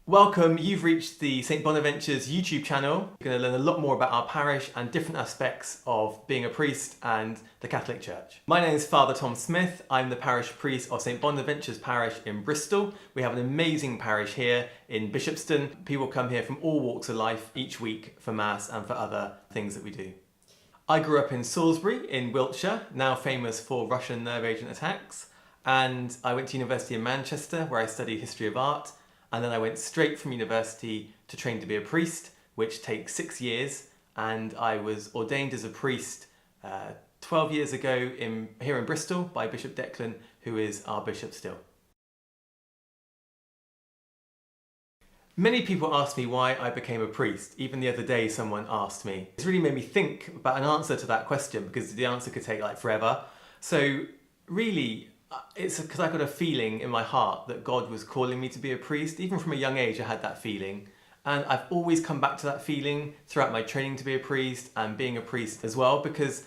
Welcome, you've reached the St Bonaventure's YouTube channel. You're going to learn a lot more about our parish and different aspects of being a priest and the Catholic Church. My name is Father Tom Smith. I'm the parish priest of St Bonaventure's parish in Bristol. We have an amazing parish here in Bishopston. People come here from all walks of life each week for Mass and for other things that we do. I grew up in Salisbury in Wiltshire, now famous for Russian nerve agent attacks, and I went to university in Manchester where I studied history of art. And then I went straight from university to train to be a priest, which takes 6 years. And I was ordained as a priest 12 years ago here in Bristol by Bishop Declan, who is our bishop still. Many people ask me why I became a priest. Even the other day someone asked me. It's really made me think about an answer to that question because the answer could take like forever. So really, it's because I got a feeling in my heart that God was calling me to be a priest. Even from a young age I had that feeling, and I've always come back to that feeling throughout my training to be a priest and being a priest as well, because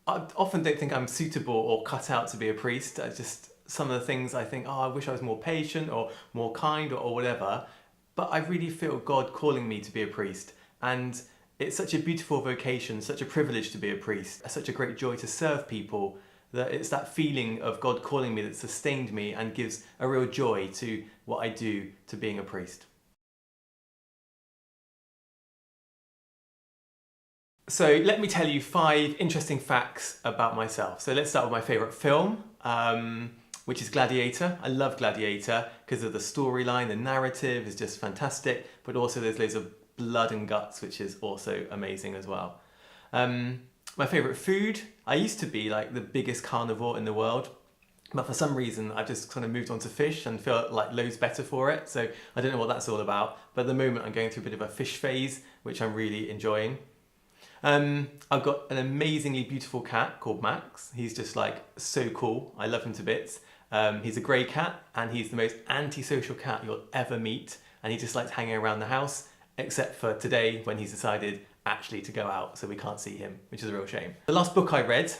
I often don't think I'm suitable or cut out to be a priest. Some of the things I think, oh, I wish I was more patient or more kind or whatever, but I really feel God calling me to be a priest. And it's such a beautiful vocation, such a privilege to be a priest, such a great joy to serve people, that it's that feeling of God calling me that sustained me and gives a real joy to what I do to being a priest. So let me tell you 5 interesting facts about myself. So let's start with my favourite film, which is Gladiator. I love Gladiator because of the storyline, the narrative is just fantastic, but also there's loads of blood and guts, which is also amazing as well. My favourite food, I used to be like the biggest carnivore in the world, but for some reason I've just kind of moved on to fish and feel like loads better for it. So I don't know what that's all about, but at the moment I'm going through a bit of a fish phase, which I'm really enjoying. I've got an amazingly beautiful cat called Max. He's just like so cool. I love him to bits. He's a grey cat and he's the most antisocial cat you'll ever meet. And he just likes hanging around the house, except for today when he's decided actually to go out, so we can't see him, which is a real shame. The last book I read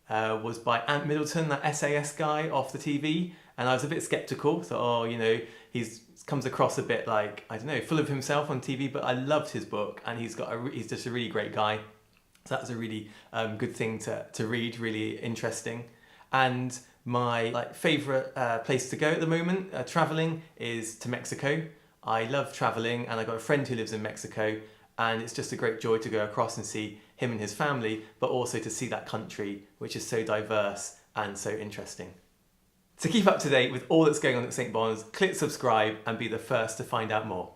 was by Ant Middleton, that SAS guy off the TV, and I was a bit skeptical. So, he comes across a bit like, I don't know, full of himself on TV, but I loved his book, and he's just a really great guy. So that was a really good thing to read, really interesting. And my favourite place to go at the moment, travelling, is to Mexico. I love travelling, and I've got a friend who lives in Mexico, and it's just a great joy to go across and see him and his family, but also to see that country, which is so diverse and so interesting. To keep up to date with all that's going on at St Bon's, click subscribe and be the first to find out more.